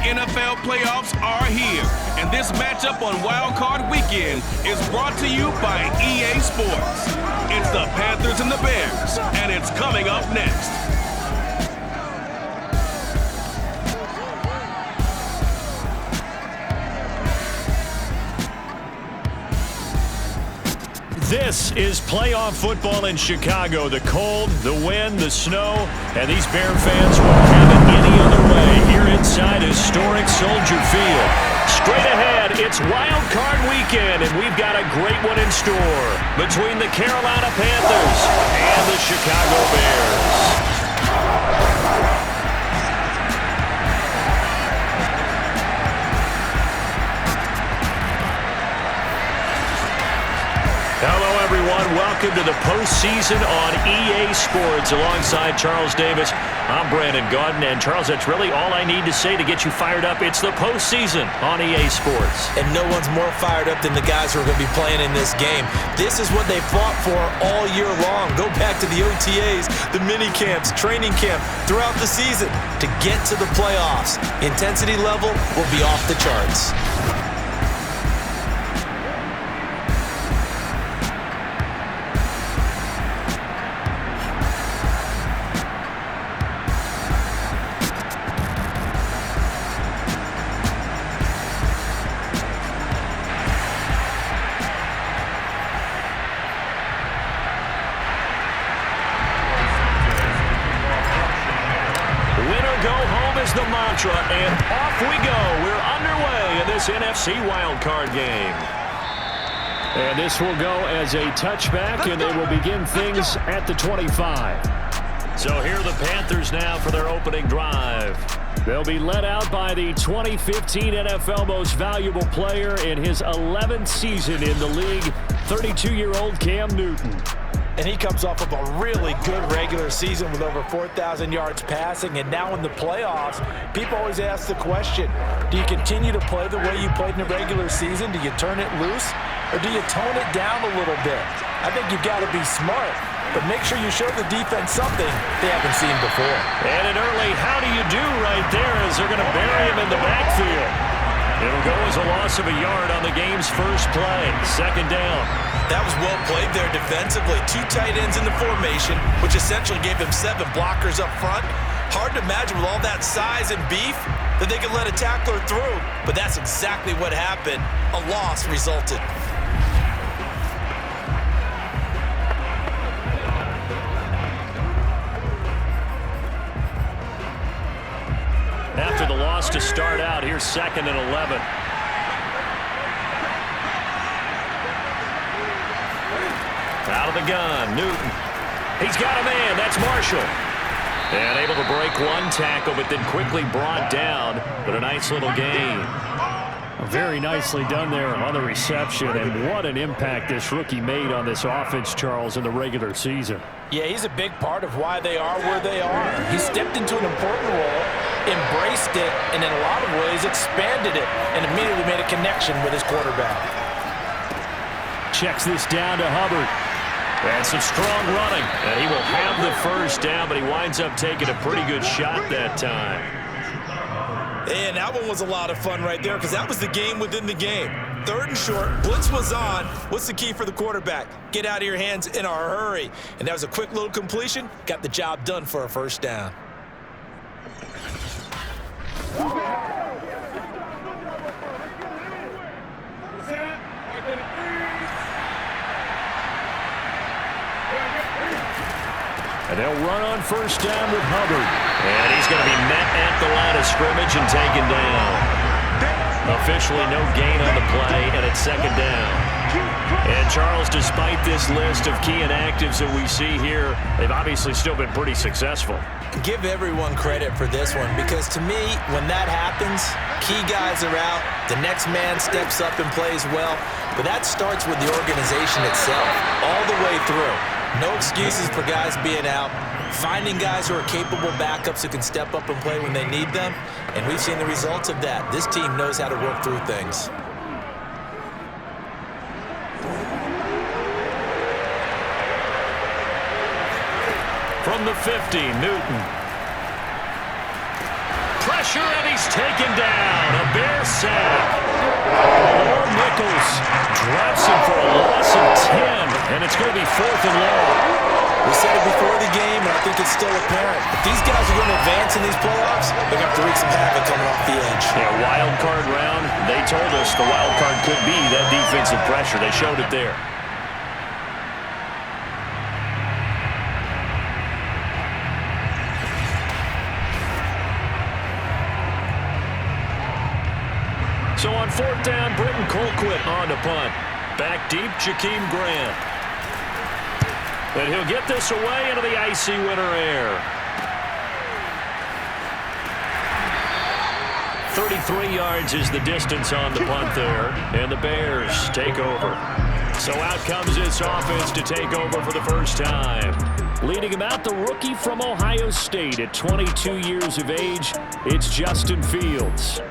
NFL playoffs are here, and this matchup on Wildcard Weekend is brought to you by EA Sports. It's the Panthers and the Bears, and it's coming up next. This is playoff football in Chicago. The cold, the wind, the snow, and these Bear fans won't have it any other way here inside historic Soldier Field. Straight ahead, it's Wild Card Weekend, and we've got a great one in store between the Carolina Panthers and the Chicago Bears. Hello, everyone. Welcome to the postseason on EA Sports. Alongside Charles Davis, I'm Brandon Gaudin. And, Charles, that's really all I need to say to get you fired up. It's the postseason on EA Sports. And no one's more fired up than the guys who are going to be playing in this game. This is what they fought for all year long. Go back to the OTAs, the mini camps, training camp, throughout the season to get to the playoffs. Intensity level will be off the charts. The mantra, and off we go. We're underway in this NFC wildcard game. And this will go as a touchback, and they will begin things at the 25. So here are the Panthers now for their opening drive. They'll be led out by the 2015 NFL Most Valuable Player in his 11th season in the league, 32-year-old Cam Newton. And he comes off of a really good regular season with over 4,000 yards passing. And now in the playoffs, people always ask the question, do you continue to play the way you played in the regular season? Do you turn it loose? Or do you tone it down a little bit? I think you've got to be smart. But make sure you show the defense something they haven't seen before. And an early how do you do right there as they're going to bury him in the backfield. It'll go as a loss of a yard on the game's first play. Second down. That was well played there defensively. Two tight ends in the formation, which essentially gave them 7 blockers up front. Hard to imagine with all that size and beef that they could let a tackler through. But that's exactly what happened. A loss resulted. After the loss to start out, here's 2nd and 11. Out of the gun, Newton. He's got a man. That's Marshall. And able to break one tackle, but then quickly brought down. But a nice little gain. Very nicely done there on the reception. And what an impact this rookie made on this offense, Charles, in the regular season. Yeah, he's a big part of why they are where they are. He stepped into an important role, embraced it, and in a lot of ways expanded it, and immediately made a connection with his quarterback. Checks this down to Hubbard. And some strong running. And he will have the first down, but he winds up taking a pretty good shot that time. And that one was a lot of fun right there because that was the game within the game. 3rd and short, blitz was on. What's the key for the quarterback? Get out of your hands in a hurry. And that was a quick little completion. Got the job done for a first down. And they'll run on first down with Hubbard. And he's going to be met at the line of scrimmage and taken down. Officially no gain on the play, and it's 2nd down. And, Charles, despite this list of key inactives that we see here, they've obviously still been pretty successful. Give everyone credit for this one because, to me, when that happens, key guys are out, the next man steps up and plays well, but that starts with the organization itself all the way through. No excuses for guys being out. Finding guys who are capable backups who can step up and play when they need them. And we've seen the results of that. This team knows how to work through things. From the 50, Newton. pressure, and he's taken down. A Bear sack. Nichols drops him for a loss of 10, and it's going to be 4th and long. We said it before the game, and I think it's still apparent. If these guys are going to advance in these playoffs, they're going to have to wreak some havoc coming off the edge. Yeah, wild card round. They told us the wild card could be that defensive pressure. They showed it there. So on 4th down, Britton Colquitt on to punt. Back deep, Jakeem Grant. And he'll get this away into the icy winter air. 33 yards is the distance on the punt there. And the Bears take over. So out comes this offense to take over for the first time. Leading him out, the rookie from Ohio State at 22 years of age, it's Justin Fields.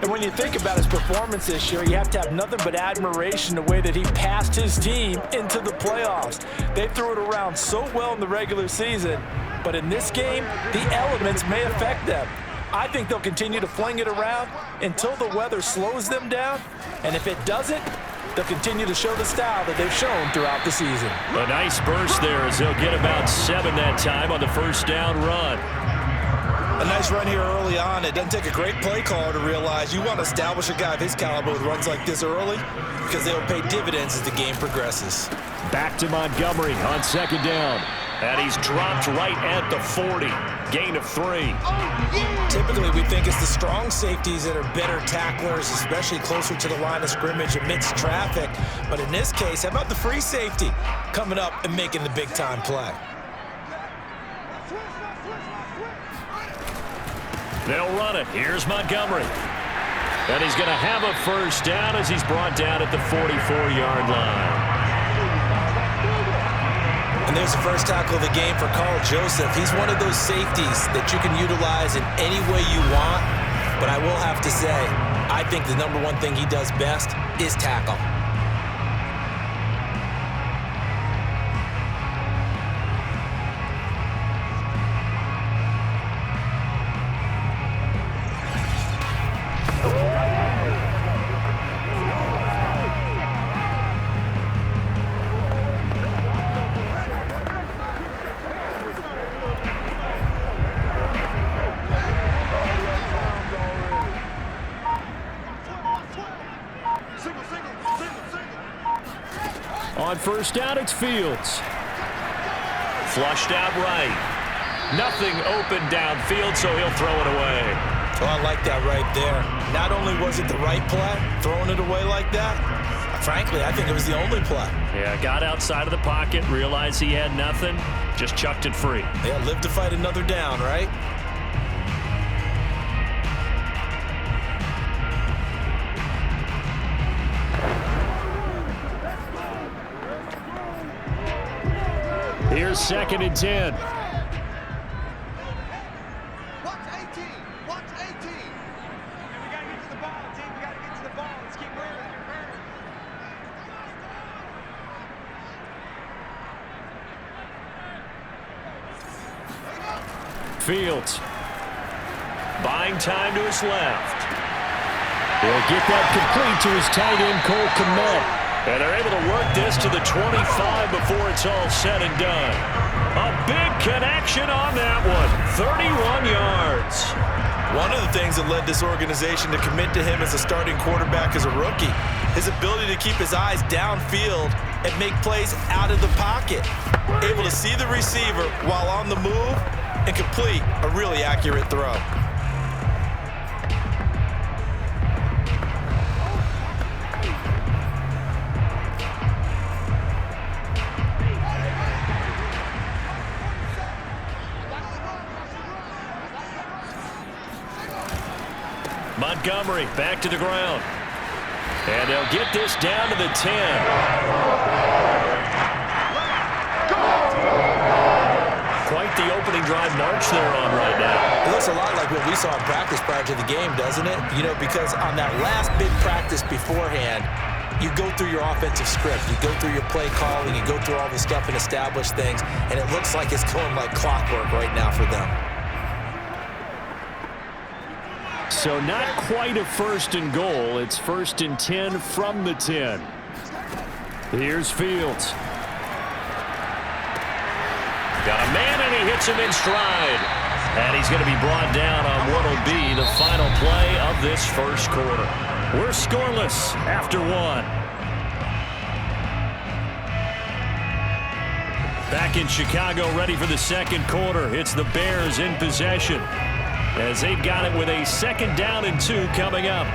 And when you think about his performance this year, you have to have nothing but admiration the way that he passed his team into the playoffs. They threw it around so well in the regular season, but in this game, the elements may affect them. I think they'll continue to fling it around until the weather slows them down, and if it doesn't, they'll continue to show the style that they've shown throughout the season. A nice burst there as they'll get about 7 that time on the first down run. A nice run here early on. It doesn't take a great play caller to realize you want to establish a guy of his caliber with runs like this early because they will pay dividends as the game progresses. Back to Montgomery on 2nd down. And he's dropped right at the 40. Gain of 3. Typically, we think it's the strong safeties that are better tacklers, especially closer to the line of scrimmage amidst traffic. But in this case, how about the free safety coming up and making the big-time play? They'll run it. Here's Montgomery. And he's going to have a first down as he's brought down at the 44-yard line. And there's the first tackle of the game for Carl Joseph. He's one of those safeties that you can utilize in any way you want. But I will have to say, I think the number one thing he does best is tackle. On first down, it's Fields. Flushed out right. Nothing open downfield, so he'll throw it away. Oh, I like that right there. Not only was it the right play, throwing it away like that, frankly, I think it was the only play. Yeah, got outside of the pocket, realized he had nothing, just chucked it free. Yeah, live to fight another down, right? Here's 2nd and 10. Watch 18. Watch 18. We got to get to the ball, team. We got to get to the ball. Let's keep moving. Fields. Buying time to his left. He'll get that complete to his tight end, Cole Kmet. And they're able to work this to the 25 before it's all said and done. A big connection on that one. 31 yards. One of the things that led this organization to commit to him as a starting quarterback as a rookie, his ability to keep his eyes downfield and make plays out of the pocket. Able to see the receiver while on the move and complete a really accurate throw. Montgomery back to the ground. And they'll get this down to the 10. Quite the opening drive march they're on right now. It looks a lot like what we saw in practice prior to the game, doesn't it? You know, because on that last big practice beforehand, you go through your offensive script, you go through your play calling, you go through all the stuff and establish things, and it looks like it's going like clockwork right now for them. So not quite a 1st and goal. It's 1st and 10 from the 10. Here's Fields. Got a man, and he hits him in stride. And he's going to be brought down on what will be the final play of this first quarter. We're scoreless after 1. Back in Chicago, ready for the second quarter. It's the Bears in possession, as they've got it with a 2nd down and 2 coming up.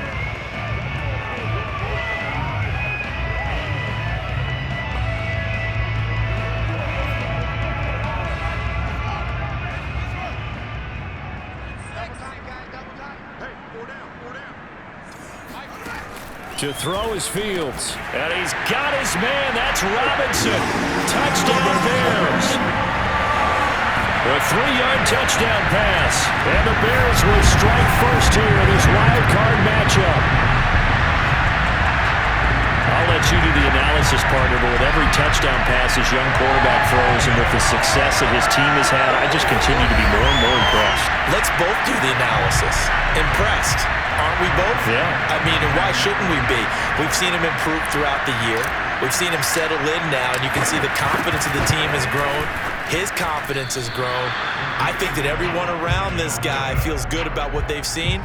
To throw is Fields. And he's got his man. That's Robinson. Touchdown Bears. A 3-yard touchdown pass. And the Bears will strike first here in this wild card matchup. I'll let you do the analysis, partner, but with every touchdown pass his young quarterback throws and with the success that his team has had, I just continue to be more and more impressed. Let's both do the analysis. Impressed. Aren't we both? Yeah. I mean, and why shouldn't we be? We've seen him improve throughout the year. We've seen him settle in now, and you can see the confidence of the team has grown. His confidence has grown. I think that everyone around this guy feels good about what they've seen,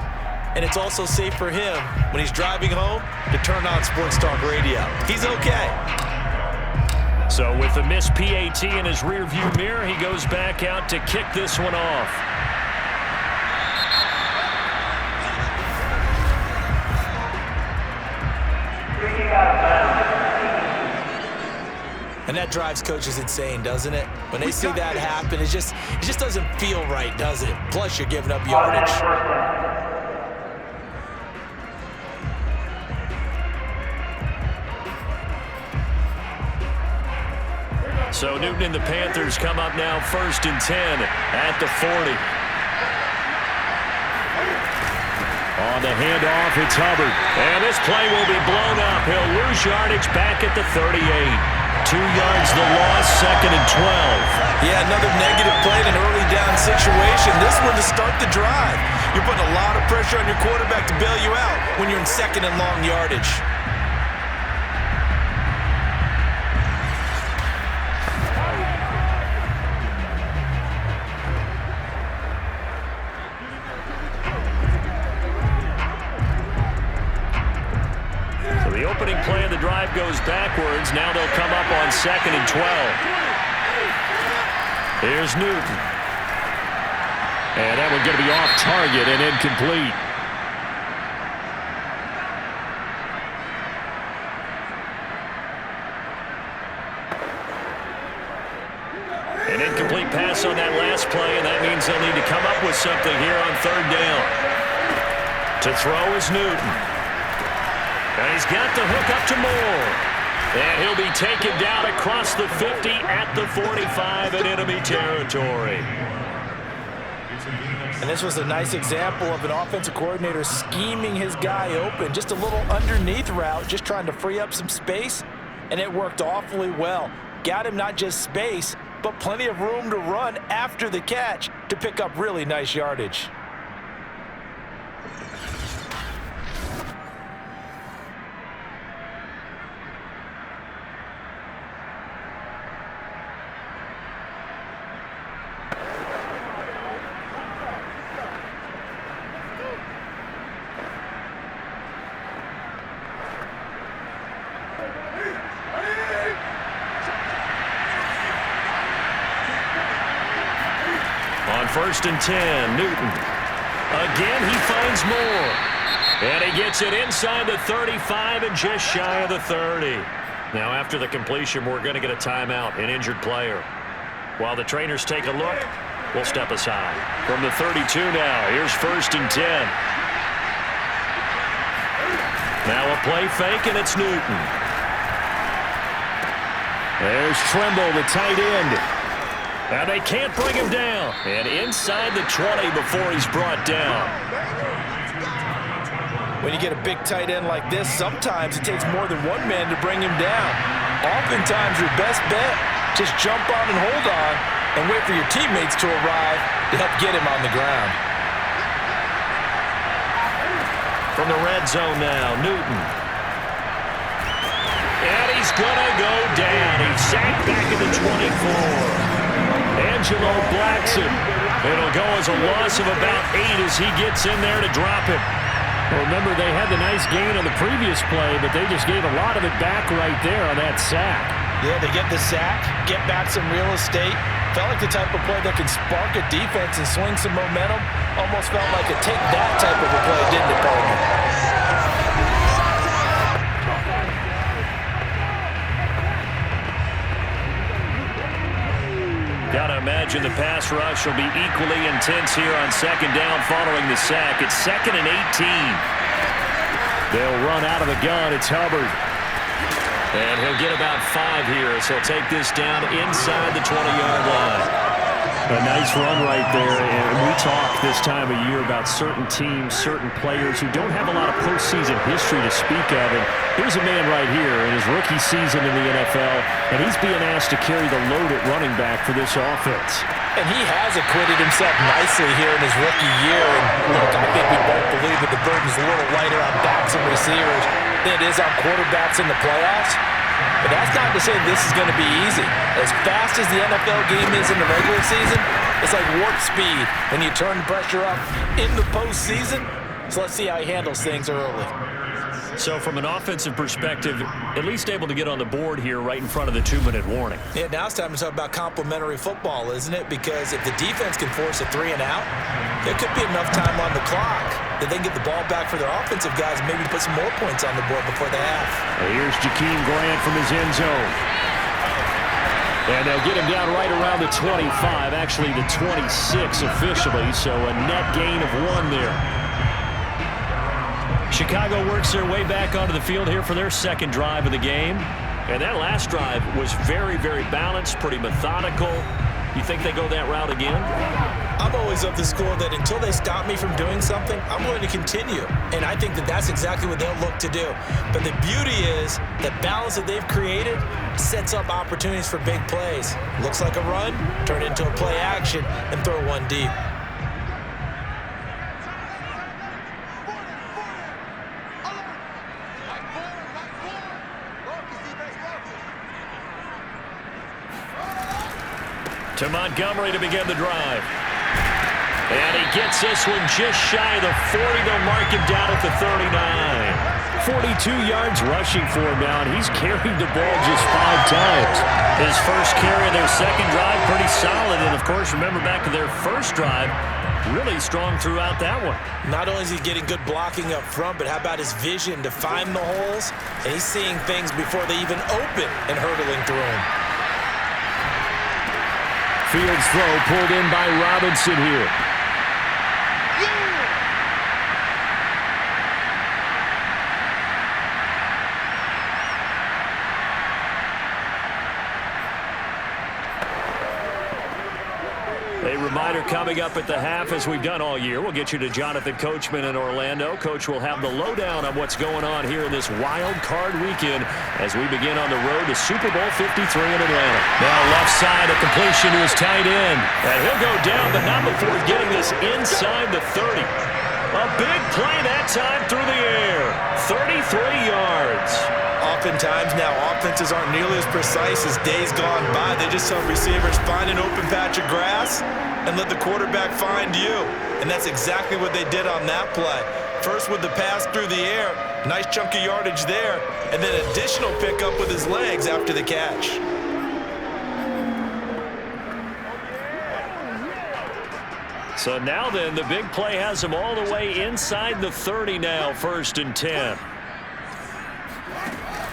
and it's also safe for him when he's driving home to turn on Sports Talk Radio. He's okay. So with the missed PAT in his rearview mirror, he goes back out to kick this one off. And that drives coaches insane, doesn't it? When they see that happen, it just doesn't feel right, does it? Plus, you're giving up yardage. So Newton and the Panthers come up now 1st and 10 at the 40. On the handoff, it's Hubbard. And this play will be blown up. He'll lose yardage back at the 38. 2 yards the loss, 2nd and 12. Yeah, another negative play in an early down situation. This one to start the drive. You're putting a lot of pressure on your quarterback to bail you out when you're in 2nd and long yardage. The opening play of the drive goes backwards. Now they'll come up on 2nd and 12. Here's Newton. And that one's going to be off target and incomplete. An incomplete pass on that last play, and that means they'll need to come up with something here on 3rd down. To throw is Newton. And he's got the hook up to Moore. And he'll be taken down across the 50 at the 45 in enemy territory. And this was a nice example of an offensive coordinator scheming his guy open. Just a little underneath route, just trying to free up some space. And it worked awfully well. Got him not just space, but plenty of room to run after the catch to pick up really nice yardage. On 1st and 10, Newton. Again, he finds Moore. And he gets it inside the 35 and just shy of the 30. Now, after the completion, we're going to get a timeout, an injured player. While the trainers take a look, we'll step aside. From the 32 now, here's 1st and 10. Now a play fake, and it's Newton. There's Tremble, the tight end. And they can't bring him down. And inside the 20 before he's brought down. When you get a big tight end like this, sometimes it takes more than one man to bring him down. Oftentimes, your best bet, just jump on and hold on and wait for your teammates to arrive to help get him on the ground. From the red zone now, Newton. And he's going to go down. He's sacked back at the 24. Angelo Blackson. It'll go as a loss of about 8 as he gets in there to drop it. Well, remember, they had the nice gain on the previous play, but they just gave a lot of it back right there on that sack. Yeah, they get the sack, get back some real estate. Felt like the type of play that can spark a defense and swing some momentum. Almost felt like a take that type of a play, didn't it, partner? Gotta imagine the pass rush will be equally intense here on second down following the sack. It's 2nd and 18. They'll run out of the gun. It's Hubbard. And he'll get about 5 here, so he'll take this down inside the 20-yard line. A nice run right there, and we talk this time of year about certain teams, certain players who don't have a lot of postseason history to speak of. And here's a man right here in his rookie season in the NFL, and he's being asked to carry the load at running back for this offense. And he has acquitted himself nicely here in his rookie year. And look, I think we both believe that the burden's a little lighter on backs and receivers than it is on quarterbacks in the playoffs. But that's not to say this is going to be easy. As fast as the NFL game is in the regular season, it's like warp speed when you turn the pressure up in the postseason. So let's see how he handles things early. So from an offensive perspective, at least able to get on the board here right in front of the 2-minute warning. Yeah, now it's time to talk about complementary football, isn't it? Because if the defense can force a 3 and out, there could be enough time on the clock that they can get the ball back for their offensive guys and maybe put some more points on the board before the half. Here's Jakeem Grant from his end zone. And they'll get him down right around the 25, actually the 26 officially, so a net gain of 1 there. Chicago works their way back onto the field here for their second drive of the game. And that last drive was very, very balanced, pretty methodical. You think they go that route again? I'm always of the school that until they stop me from doing something, I'm going to continue. And I think that that's exactly what they'll look to do. But the beauty is the balance that they've created sets up opportunities for big plays. Looks like a run, turn it into a play action, and throw one deep. To Montgomery to begin the drive. And he gets this one just shy of the 40. They'll mark him down at the 39. 42 yards rushing for him now, and he's carried the ball just 5 times. His first carry of their second drive, pretty solid. And, of course, remember back to their first drive, really strong throughout that one. Not only is he getting good blocking up front, but how about his vision to find the holes? And he's seeing things before they even open and hurdling through them. Fields throw pulled in by Robinson here. A reminder coming up at the half, as we've done all year. We'll get you to Jonathan Coachman in Orlando. Coach will have the lowdown on what's going on here in this wild card weekend as we begin on the road to Super Bowl 53 in Atlanta. Now left side, a completion to his tight end. And he'll go down, but not before getting this inside the 30. A big play that time through the air. 33 yards. Oftentimes now, offenses aren't nearly as precise as days gone by. They just tell receivers, find an open patch of grass and let the quarterback find you. And that's exactly what they did on that play. First with the pass through the air, nice chunk of yardage there, and then additional pickup with his legs after the catch. So now then, the big play has him all the way inside the 30 now, 1st and 10.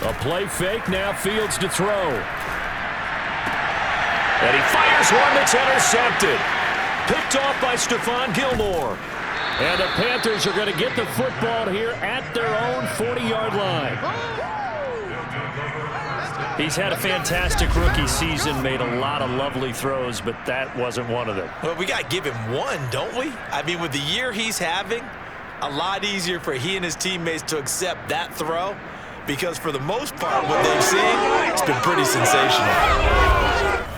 A play fake, now Fields to throw. And he fires one that's intercepted. Picked off by Stephon Gilmore. And the Panthers are going to get the football here at their own 40-yard line. He's had a fantastic rookie season, made a lot of lovely throws, but that wasn't one of them. Well, we got to give him one, don't we? I mean, with the year he's having, a lot easier for he and his teammates to accept that throw. Because for the most part, what they've seen, it's been pretty sensational.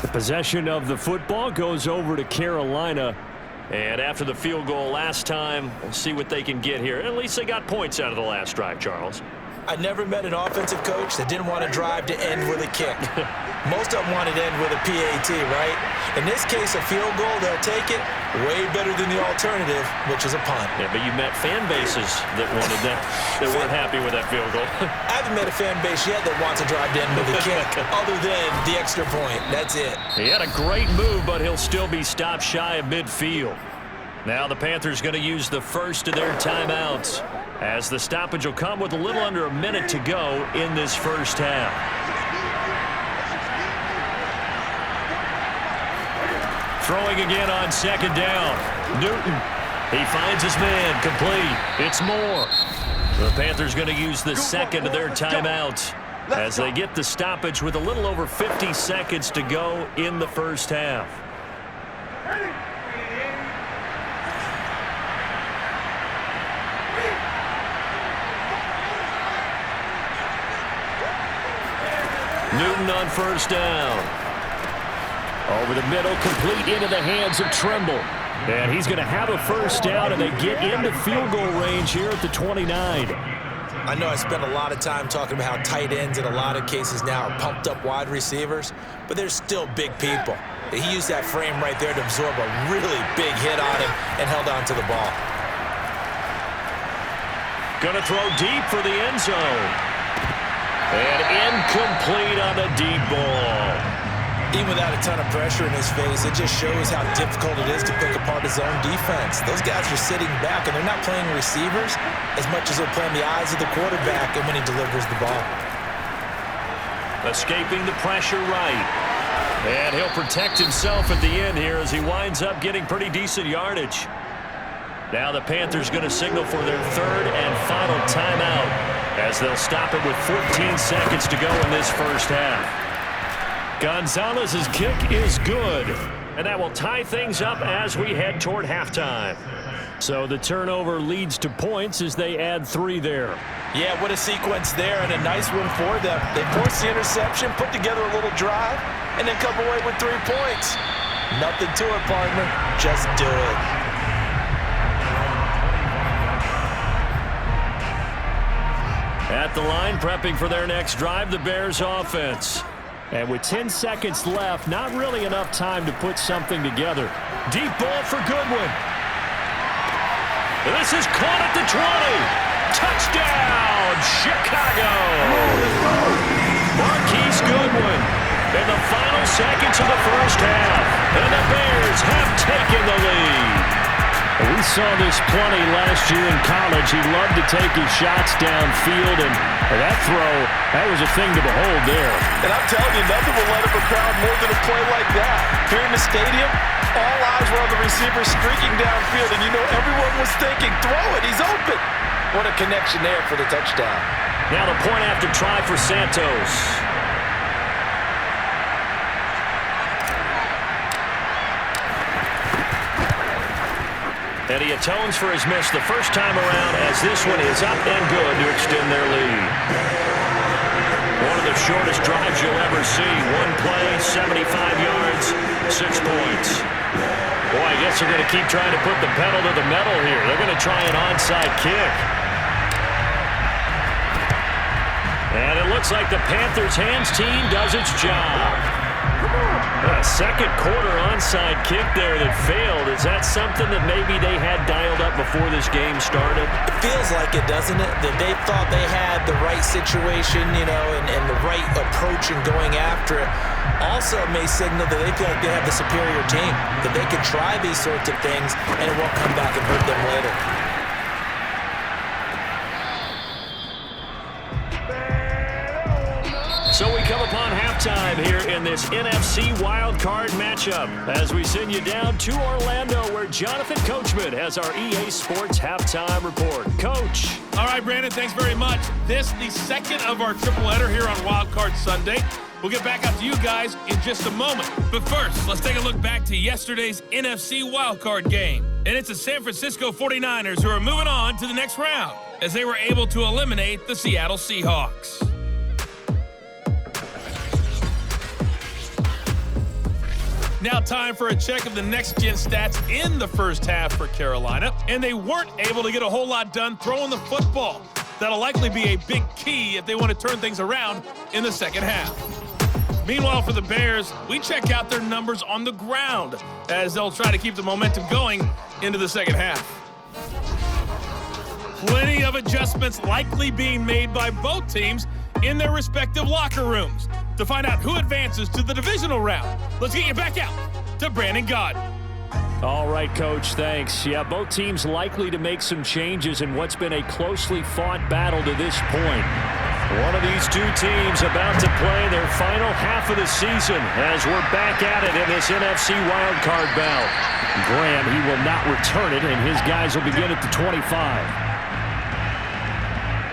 The possession of the football goes over to Carolina. And after the field goal last time, we'll see what they can get here. At least they got points out of the last drive, Charles. I never met an offensive coach that didn't want to drive to end with a kick. Most of them wanted to end with a PAT, right? In this case, a field goal, they'll take it way better than the alternative, which is a punt. Yeah, but you met fan bases that wanted that, that weren't happy with that field goal. I haven't met a fan base yet that wants to drive to end with a kick, other than the extra point. That's it. He had a great move, but he'll still be stopped shy of midfield. Now the Panthers going to use the first of their timeouts, as the stoppage will come with a little under a minute to go in this first half. Throwing again on second down. Newton. He finds his man. Complete. It's Moore. The Panthers going to use the second of their timeouts as they get the stoppage with a little over 50 seconds to go in the first half. Newton on first down. Over the middle, complete into the hands of Trimble. And he's going to have a first down, and they get into field goal range here at the 29. I know I spent a lot of time talking about how tight ends in a lot of cases now are pumped up wide receivers, but they're still big people. He used that frame right there to absorb a really big hit on him and held on to the ball. Going to throw deep for the end zone. And incomplete on the deep ball. Even without a ton of pressure in his face, it just shows how difficult it is to pick apart his own defense. Those guys are sitting back, and they're not playing receivers as much as they're playing the eyes of the quarterback and when he delivers the ball. Escaping the pressure right. And he'll protect himself at the end here as he winds up getting pretty decent yardage. Now the Panthers going to signal for their third and final timeout as they'll stop it with 14 seconds to go in this first half. Gonzalez's kick is good, and that will tie things up as we head toward halftime. So the turnover leads to points as they add 3 there. Yeah, what a sequence there, and a nice one for them. They forced the interception, put together a little drive, and then come away with 3 points. Nothing to it, partner. Just do it. At the line, prepping for their next drive, the Bears offense. And with 10 seconds left, not really enough time to put something together. Deep ball for Goodwin. This is caught at the 20. Touchdown, Chicago. Marquise Goodwin in the final seconds of the first half. And the Bears have taken the lead. We saw this plenty last year in college. He loved to take his shots downfield, and that throw, that was a thing to behold there. And I'm telling you, nothing will let up a crowd more than a play like that. Here in the stadium, all eyes were on the receiver streaking downfield, and you know everyone was thinking, throw it, he's open. What a connection there for the touchdown. Now the point after try for Santos. And he atones for his miss the first time around as this one is up and good to extend their lead. One of the shortest drives you'll ever see. One play, 75 yards, 6 points. Boy, I guess they're going to keep trying to put the pedal to the metal here. They're going to try an onside kick. And it looks like the Panthers' hands team does its job. A second quarter onside kick there that failed. Is that something that maybe they had dialed up before this game started? It feels like it, doesn't it? That they thought they had the right situation, you know, and the right approach in going after it. Also, it may signal that they feel like they have the superior team, that they can try these sorts of things and it won't come back and hurt them later. So we come upon halftime here in this NFC Wildcard matchup as we send you down to Orlando where Jonathan Coachman has our EA Sports Halftime Report. Coach. All right, Brandon, thanks very much. This the second of our tripleheader here on Wildcard Sunday. We'll get back out to you guys in just a moment. But first, let's take a look back to yesterday's NFC Wildcard game. And it's the San Francisco 49ers who are moving on to the next round as they were able to eliminate the Seattle Seahawks. Now time for a check of the next-gen stats in the first half for Carolina, and they weren't able to get a whole lot done throwing the football. That'll likely be a big key if they want to turn things around in the second half. Meanwhile, for the Bears, we check out their numbers on the ground as they'll try to keep the momentum going into the second half. Plenty of adjustments likely being made by both teams in their respective locker rooms. To find out who advances to the divisional round, let's get you back out to Brandon Gaud. All right, Coach, thanks. Yeah, both teams likely to make some changes in what's been a closely fought battle to this point. One of these two teams about to play their final half of the season as we're back at it in this NFC Wildcard bout. Graham, he will not return it, and his guys will begin at the 25.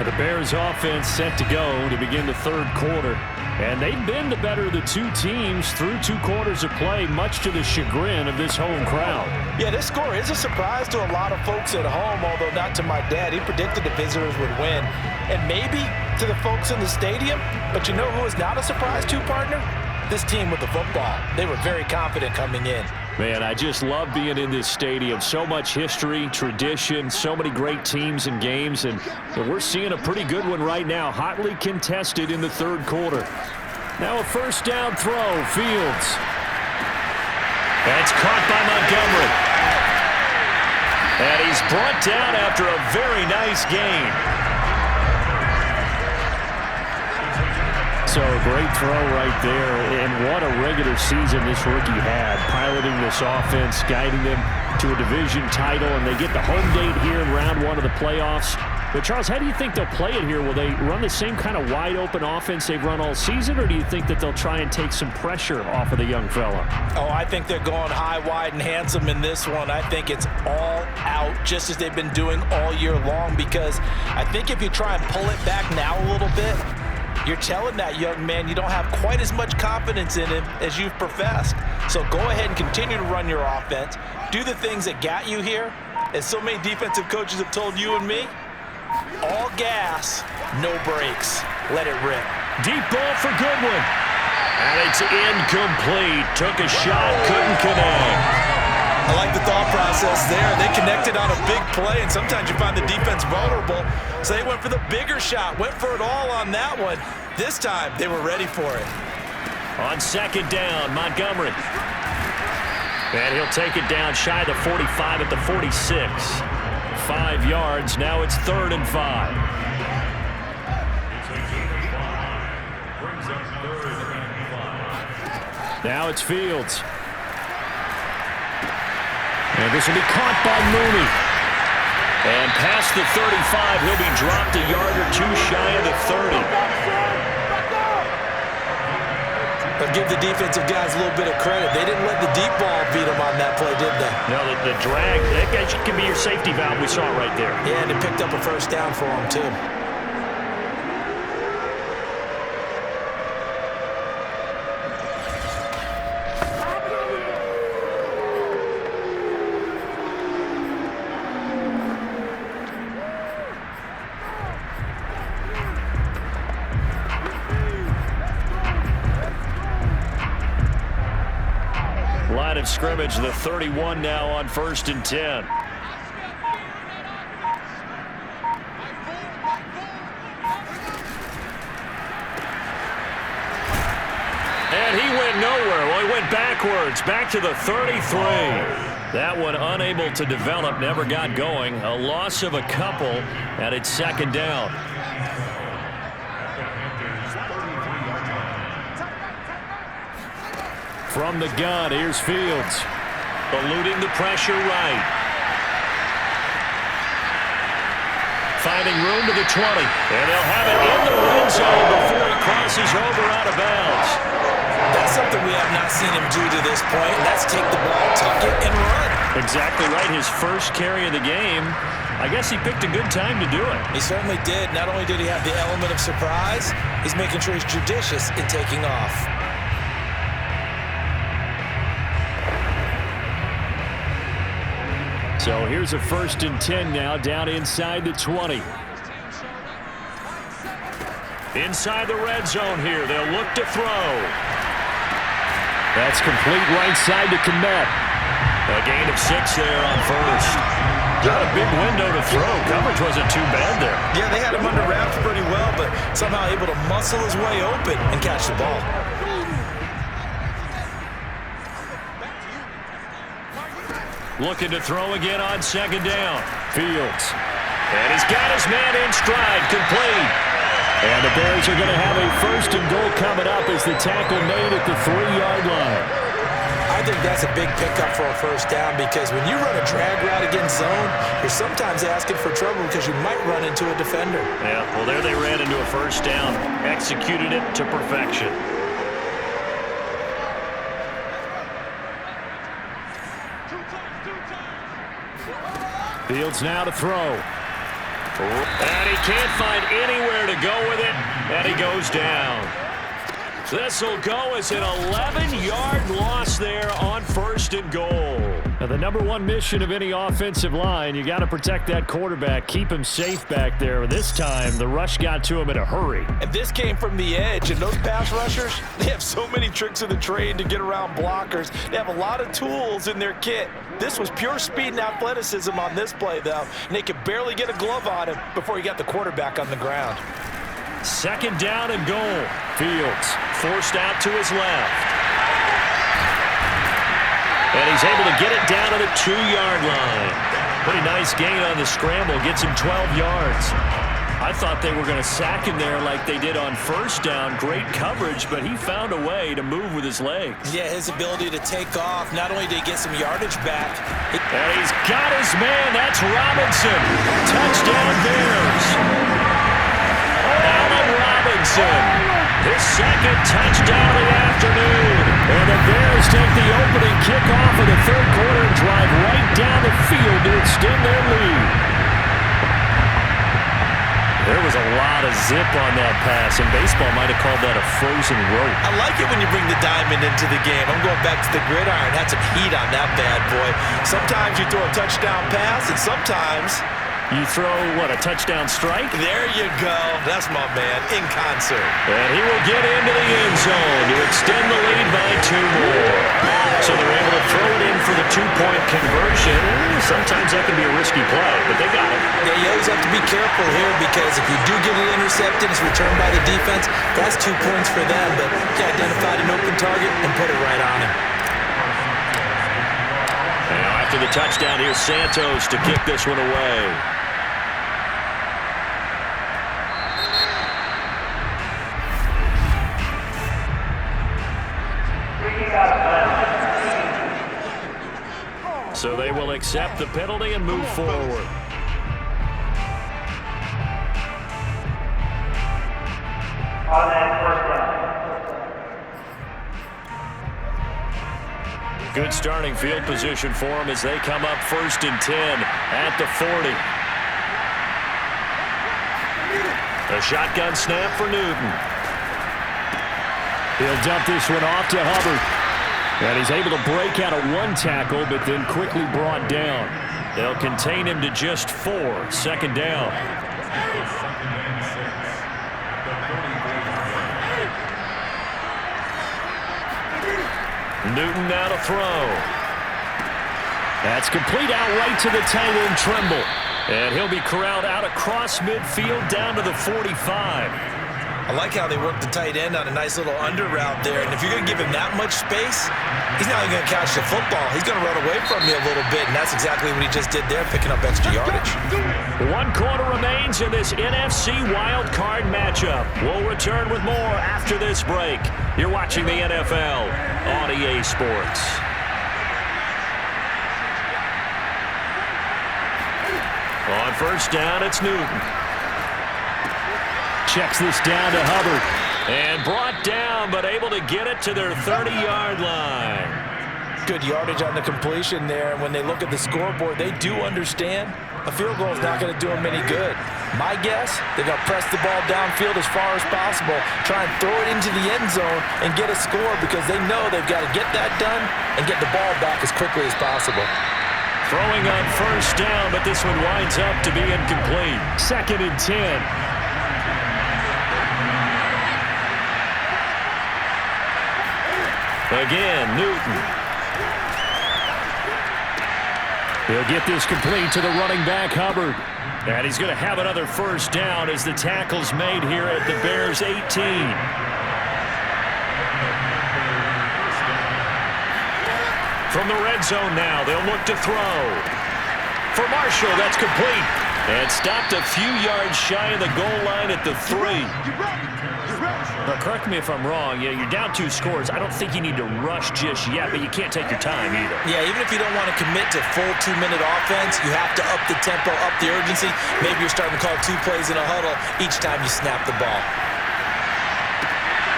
The Bears offense set to go to begin the third quarter. And they've been the better of the two teams through 2 quarters of play, much to the chagrin of this home crowd. Yeah, this score is a surprise to a lot of folks at home, although not to my dad. He predicted the visitors would win. And maybe to the folks in the stadium. But you know who is not a surprise to, partner? This team with the football. They were very confident coming in. Man, I just love being in this stadium. So much history, tradition, so many great teams and games, and we're seeing a pretty good one right now, hotly contested in the third quarter. Now a first down throw, Fields. That's caught by Montgomery. And he's brought down after a very nice gain. So great throw right there, and what a regular season this rookie had, piloting this offense, guiding them to a division title, and they get the home date here in round 1 of the playoffs. But Charles, how do you think they'll play it here? Will they run the same kind of wide-open offense they've run all season, or do you think that they'll try and take some pressure off of the young fella? Oh, I think they're going high, wide, and handsome in this one. I think it's all out, just as they've been doing all year long, because I think if you try and pull it back now a little bit, you're telling that young man you don't have quite as much confidence in him as you've professed. So go ahead and continue to run your offense. Do the things that got you here. As so many defensive coaches have told you and me, all gas, no brakes. Let it rip. Deep ball for Goodwin. And it's incomplete. Took a shot, couldn't connect. I like the thought process there. They connected on a big play, and sometimes you find the defense vulnerable. So they went for the bigger shot, went for it all on that one. This time, they were ready for it. On second down, Montgomery. And he'll take it down shy of the 45 at the 46. 5 yards. Now it's 3rd and 5. Now it's Fields. And this will be caught by Mooney. And past the 35, he'll be dropped a yard or 2 shy of the 30. But give the defensive guys a little bit of credit. They didn't let the deep ball beat them on that play, did they? No, the drag, that can be your safety valve. We saw it right there. Yeah, and it picked up a first down for them, too. Line of scrimmage, the 31 now on 1st and 10. And he went nowhere. Well, he went backwards, back to the 33. That one unable to develop, never got going. A loss of a couple, and it's 2nd down. From the gun, here's Fields. Eluding the pressure right. Finding room to the 20. And they'll have it in the red zone before he crosses over out of bounds. That's something we have not seen him do to this point, and that's take the ball, tuck it, and run. Exactly right. His first carry of the game. I guess he picked a good time to do it. He certainly did. Not only did he have the element of surprise, he's making sure he's judicious in taking off. So here's a 1st and 10 now, down inside the 20. Inside the red zone here, they'll look to throw. That's complete right side to Komet. A gain of 6 there on first. Got a big window to throw. Coverage wasn't too bad there. Yeah, they had him under wraps pretty well, but somehow able to muscle his way open and catch the ball. Looking to throw again on second down. Fields. And he's got his man in stride, complete. And the Bears are going to have a first and goal coming up as the tackle made at the 3-yard line. I think that's a big pickup for a first down because when you run a drag route against zone, you're sometimes asking for trouble because you might run into a defender. Yeah, well, there they ran into a first down. Executed it to perfection. Fields now to throw. And he can't find anywhere to go with it, and he goes down. This will go as an 11-yard loss there on first and goal. Now, the number one mission of any offensive line, you got to protect that quarterback, keep him safe back there. This time, the rush got to him in a hurry. And this came from the edge, and those pass rushers, they have so many tricks of the trade to get around blockers. They have a lot of tools in their kit. This was pure speed and athleticism on this play, though, and they could barely get a glove on him before he got the quarterback on the ground. Second down and goal. Fields forced out to his left. And he's able to get it down to the 2-yard line. Pretty nice gain on the scramble. Gets him 12 yards. I thought they were going to sack him there like they did on first down. Great coverage, but he found a way to move with his legs. Yeah, his ability to take off. Not only did he get some yardage back. And he's got his man. That's Robinson. Touchdown Bears. Allen Robinson, his second touchdown of the afternoon. And the Bears take the opening kickoff of the third quarter and drive right down the field to extend their lead. There was a lot of zip on that pass, and baseball might have called that a frozen rope. I like it when you bring the diamond into the game. I'm going back to the gridiron. Had some heat on that bad boy. Sometimes you throw a touchdown pass, and sometimes you throw, what, a touchdown strike? There you go. That's my man, in concert. And he will get into the end zone to extend the lead by 2 more. So they're able to throw it in for the 2-point conversion. Sometimes that can be a risky play, but they got it. Yeah, you always have to be careful here because if you do get it intercepted, it's returned by the defense, that's 2 points for them. But he identified an open target and put it right on him. Now after the touchdown, here's Santos to kick this one away. So they will accept the penalty and move forward. Good starting field position for them as they come up 1st and 10 at the 40. A shotgun snap for Newton. He'll dump this one off to Hubbard. And he's able to break out of 1 tackle, but then quickly brought down. They'll contain him to just 4. 2nd down. Newton now to throw. That's complete out right to the tight end, Trimble. And he'll be corralled out across midfield down to the 45. I like how they work the tight end on a nice little under route there. And if you're going to give him that much space, he's not even going to catch the football. He's going to run away from you a little bit, and that's exactly what he just did there, picking up extra yardage. 1 quarter remains in this NFC Wildcard matchup. We'll return with more after this break. You're watching the NFL on EA Sports. On first down, it's Newton. Checks this down to Hubbard. And brought down, but able to get it to their 30-yard line. Good yardage on the completion there. And when they look at the scoreboard, they do understand a field goal is not going to do them any good. My guess, they're going to press the ball downfield as far as possible, try and throw it into the end zone and get a score because they know they've got to get that done and get the ball back as quickly as possible. Throwing on first down, but this one winds up to be incomplete. 2nd and 10. Again, Newton. He'll get this complete to the running back, Hubbard. And he's going to have another first down as the tackle's made here at the Bears' 18. From the red zone now, they'll look to throw. For Marshall, that's complete. And stopped a few yards shy of the goal line at the 3. Now, correct me if I'm wrong. Yeah, you're down 2 scores. I don't think you need to rush just yet, but you can't take your time either. Yeah, even if you don't want to commit to full 2-minute offense, you have to up the tempo, up the urgency. Maybe you're starting to call 2 plays in a huddle each time you snap the ball.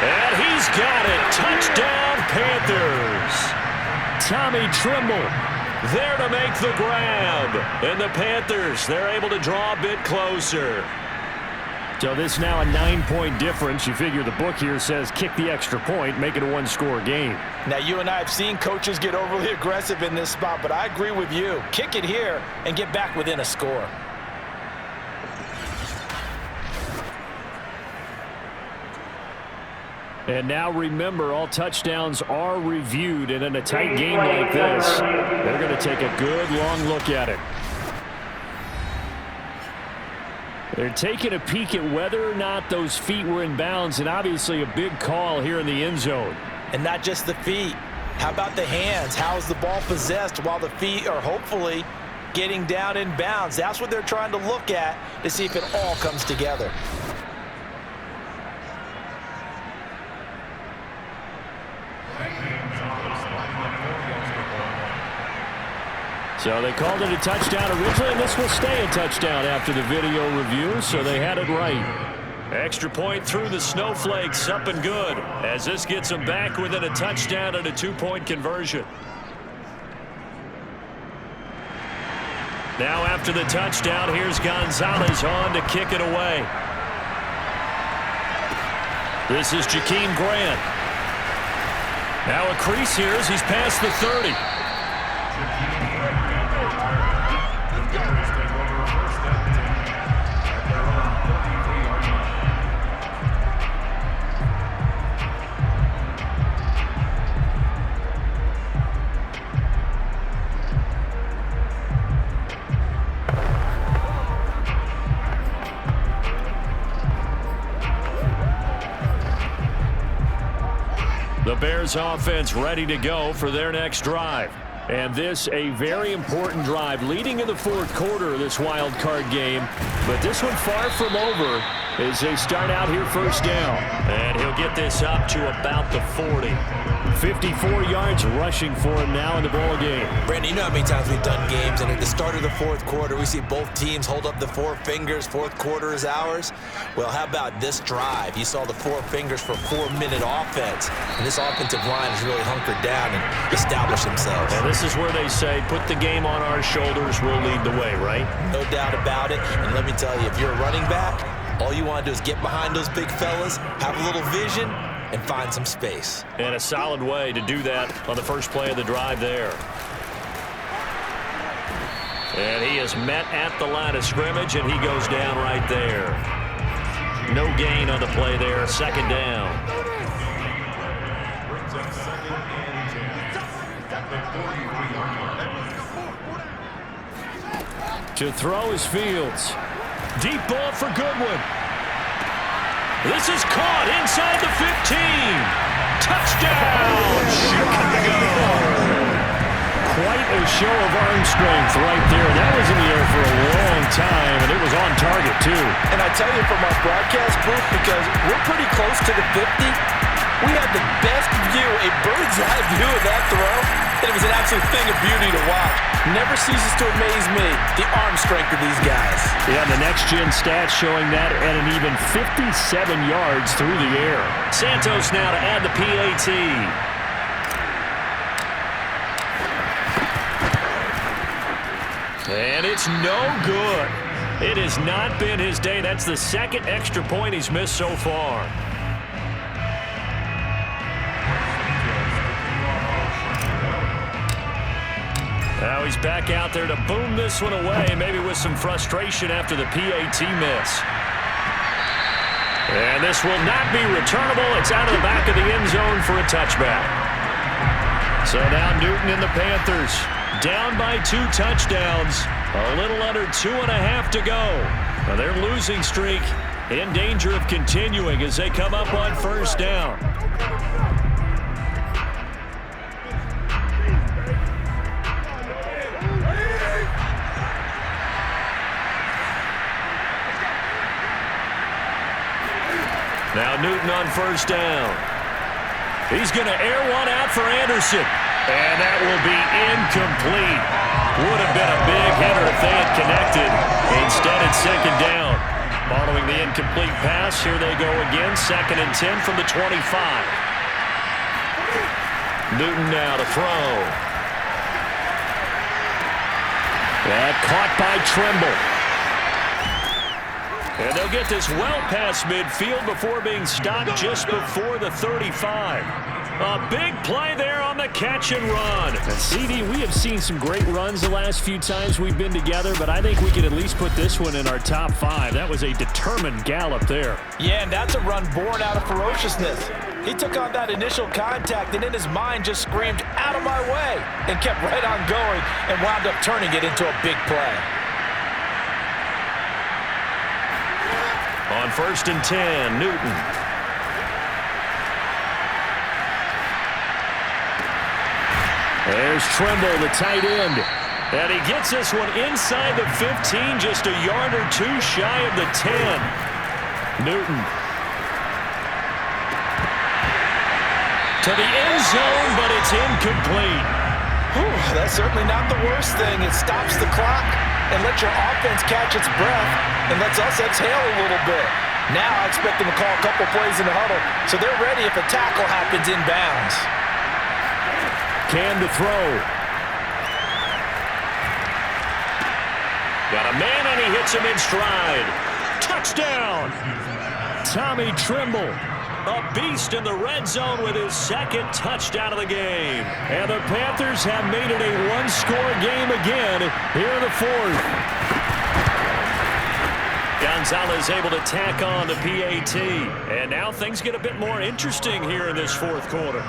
And he's got it. Touchdown, Panthers. Tommy Trimble there to make the grab. And the Panthers, they're able to draw a bit closer. So this now a 9-point difference. You figure the book here says kick the extra point, make it a 1-score game. Now, you and I have seen coaches get overly aggressive in this spot, but I agree with you. Kick it here and get back within a score. And now remember, all touchdowns are reviewed, and in a tight game like this, they're going to take a good long look at it. They're taking a peek at whether or not those feet were in bounds, and obviously a big call here in the end zone. And not just the feet. How about the hands? How is the ball possessed while the feet are hopefully getting down in bounds? That's what they're trying to look at to see if it all comes together. So they called it a touchdown originally, and this will stay a touchdown after the video review, so they had it right. Extra point through the snowflakes, up and good, as this gets them back within a touchdown and a 2-point conversion. Now after the touchdown, here's Gonzalez on to kick it away. This is Jakeem Grant. Now a crease here as he's past the 30. The Bears offense ready to go for their next drive. And this a very important drive leading in the 4th quarter of this wild card game. But this one far from over as they start out here first down. And he'll get this up to about the 40. 54 yards rushing for him now in the ball game. Brandon, you know how many times we've done games, and at the start of the 4th quarter, we see both teams hold up the 4 fingers, 4th quarter is ours. Well, how about this drive? You saw the 4 fingers for 4-minute offense, and this offensive line has really hunkered down and established themselves. And this is where they say, put the game on our shoulders, we'll lead the way, right? No doubt about it, and let me tell you, if you're a running back, all you want to do is get behind those big fellas, have a little vision, and find some space. And a solid way to do that on the first play of the drive there. And he is met at the line of scrimmage, and he goes down right there. No gain on the play there, 2nd down. To throw is Fields. Deep ball for Goodwin. This is caught inside the 15. Touchdown, Chicago. Quite a show of arm strength right there. That was in the air for a long time, and it was on target, too. And I tell you from our broadcast booth, because we're pretty close to the 50, we had the best view, a bird's-eye view of that throw, and it was an absolute thing of beauty to watch. Never ceases to amaze me, the arm strength of these guys. Yeah, the next-gen stats showing that at an even 57 yards through the air. Santos now to add the PAT. And it's no good. It has not been his day. That's the 2nd extra point he's missed so far. Now he's back out there to boom this one away, maybe with some frustration after the PAT miss. And this will not be returnable. It's out of the back of the end zone for a touchback. So now Newton and the Panthers down by 2 touchdowns. A little under 2.5 to go. Now their losing streak in danger of continuing as they come up on first down. Now Newton on first down. He's going to air one out for Anderson. And that will be incomplete. Would have been a big hitter if they had connected. Instead, it's second down. Following the incomplete pass, here they go again. 2nd and 10 from the 25. Newton now to throw. That caught by Trimble. And they'll get this well past midfield before being stopped just before the 35. A big play there on the catch and run. CD, we have seen some great runs the last few times we've been together, but I think we could at least put this one in our top 5. That was a determined gallop there. Yeah, and that's a run born out of ferociousness. He took on that initial contact and in his mind just screamed, "Out of my way," and kept right on going and wound up turning it into a big play. On 1st and 10, Newton. There's Trimble, the tight end. And he gets this one inside the 15, just a yard or 2 shy of the 10. Newton. To the end zone, but it's incomplete. Whew, that's certainly not the worst thing. It stops the clock and lets your offense catch its breath and lets us exhale a little bit. Now I expect them to call a couple plays in the huddle so they're ready if a tackle happens inbounds. Can to throw. Got a man and he hits him in stride. Touchdown! Tommy Trimble. A beast in the red zone with his 2nd touchdown of the game. And the Panthers have made it a 1-score game again here in the 4th. Gonzalez able to tack on the PAT. And now things get a bit more interesting here in this 4th quarter.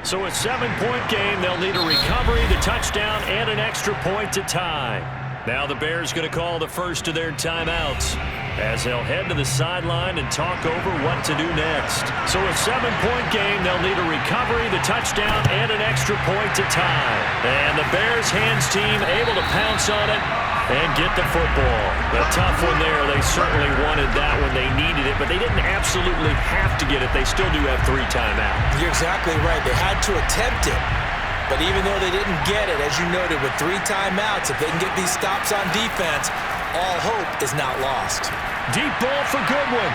So a 7-point game, they'll need a recovery, the touchdown, and an extra point to tie. Now the Bears going to call the first of their timeouts as they'll head to the sideline and talk over what to do next. So a 7-point game, they'll need a recovery, the touchdown, and an extra point to tie. And the Bears hands team able to pounce on it and get the football. A tough one there. They certainly wanted that when they needed it, but they didn't absolutely have to get it. They still do have 3 timeouts. You're exactly right. They had to attempt it. But even though they didn't get it, as you noted, with 3 timeouts, if they can get these stops on defense, all hope is not lost. Deep ball for Goodwin.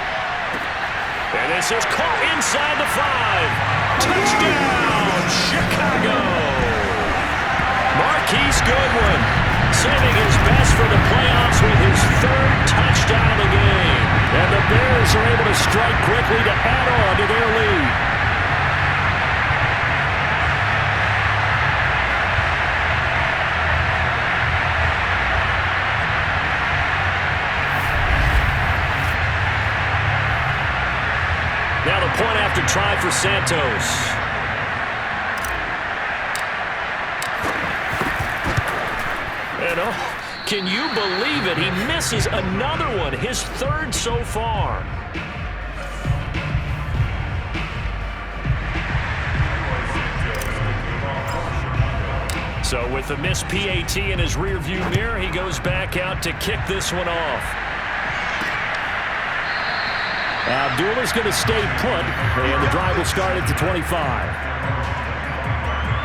And this is caught inside the 5. Touchdown, Chicago. Marquise Goodwin saving his best for the playoffs with his 3rd touchdown of the game. And the Bears are able to strike quickly to add on to their lead. Now the point after try for Santos. And can you believe it? He misses another one, his 3rd so far. So with the missed PAT in his rearview mirror, he goes back out to kick this one off. Abdullah's going to stay put, and the drive will start at the 25.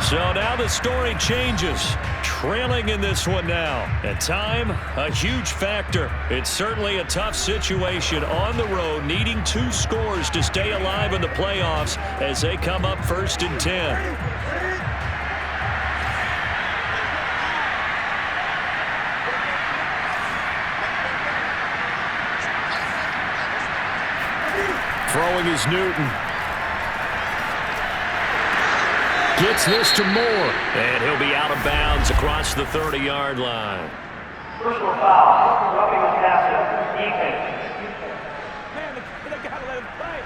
So now the story changes. Trailing in this one now. And time, a huge factor. It's certainly a tough situation on the road, needing 2 scores to stay alive in the playoffs as they come up 1st and 10. Throwing is Newton. Gets this to Moore. And he'll be out of bounds across the 30-yard line. Personal foul. Roughing the passer. Defense. Man, they got to let him play.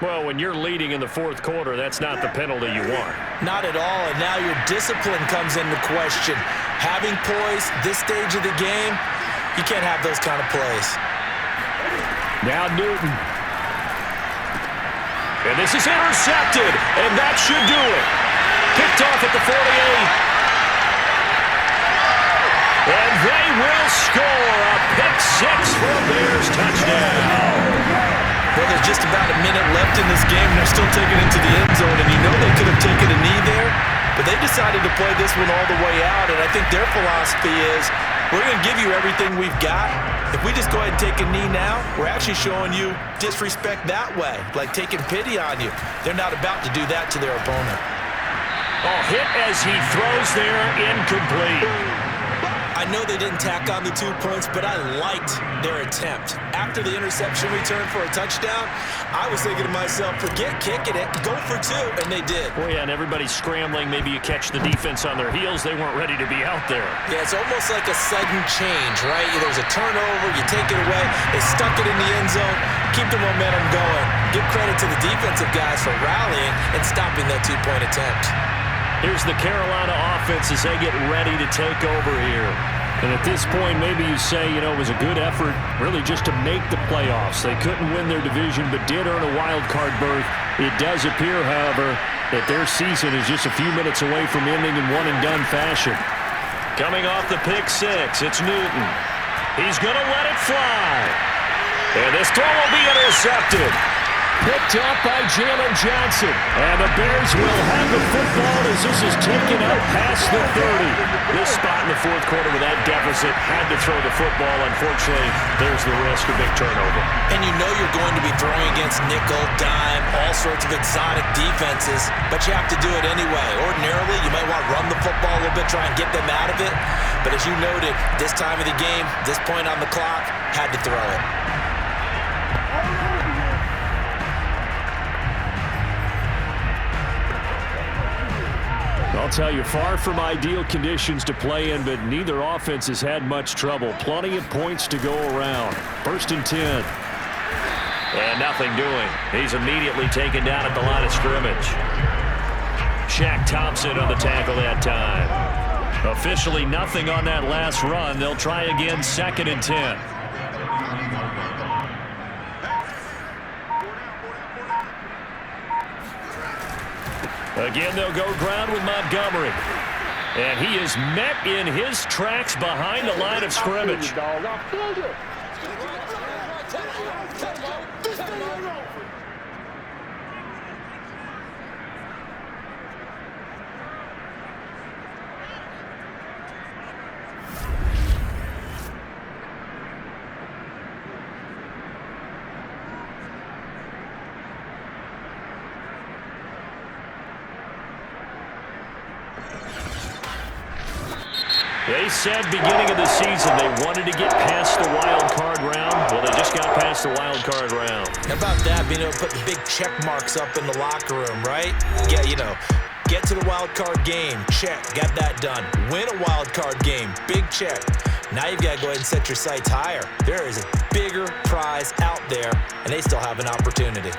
Well, when you're leading in the fourth quarter, that's not the penalty you want. Not at all, and now your discipline comes into question. Having poise this stage of the game, you can't have those kind of plays. Now Newton. And this is intercepted, and that should do it. Picked off at the 48. And they will score a pick-6 for a Bears touchdown. Well, there's just about a minute left in this game, and they're still taking it into the end zone, and you know they could have taken a knee there, but they decided to play this one all the way out, and I think their philosophy is, we're going to give you everything we've got. If we just go ahead and take a knee now, we're actually showing you disrespect that way, like taking pity on you. They're not about to do that to their opponent. Oh, hit as he throws there, incomplete. I know they didn't tack on the 2 points, but I liked their attempt. After the interception return for a touchdown, I was thinking to myself, forget kicking it, go for 2, and they did. Well, yeah, and everybody's scrambling. Maybe you catch the defense on their heels. They weren't ready to be out there. Yeah, it's almost like a sudden change, right? There's a turnover, you take it away, they stuck it in the end zone, keep the momentum going. Give credit to the defensive guys for rallying and stopping that 2-point attempt. Here's the Carolina offense as they get ready to take over here. And at this point, maybe you say, it was a good effort really just to make the playoffs. They couldn't win their division but did earn a wild card berth. It does appear, however, that their season is just a few minutes away from ending in one-and-done fashion. Coming off the pick-6, it's Newton. He's going to let it fly. And this throw will be intercepted. Picked up by Jalen Johnson. And the Bears will have the football as this is taken up past the 30. This spot in the fourth quarter with that deficit had to throw the football. Unfortunately, there's the risk of big turnover. And you know you're going to be throwing against nickel, dime, all sorts of exotic defenses, but you have to do it anyway. Ordinarily, you might want to run the football a little bit, try and get them out of it. But as you noted, this time of the game, this point on the clock, had to throw it. I'll tell you, far from ideal conditions to play in, but neither offense has had much trouble. Plenty of points to go around. 1st and 10. And nothing doing. He's immediately taken down at the line of scrimmage. Shaq Thompson on the tackle that time. Officially nothing on that last run. They'll try again 2nd and 10. Again, they'll go ground with Montgomery. And he is met in his tracks behind the line of scrimmage. They said beginning of the season they wanted to get past the wild card round. Well, they just got past the wild card round. How about that, being able to put the big check marks up in the locker room, right? Yeah, get to the wild card game, check, got that done. Win a wild card game, big check. Now you've got to go ahead and set your sights higher. There is a bigger prize out there, and they still have an opportunity.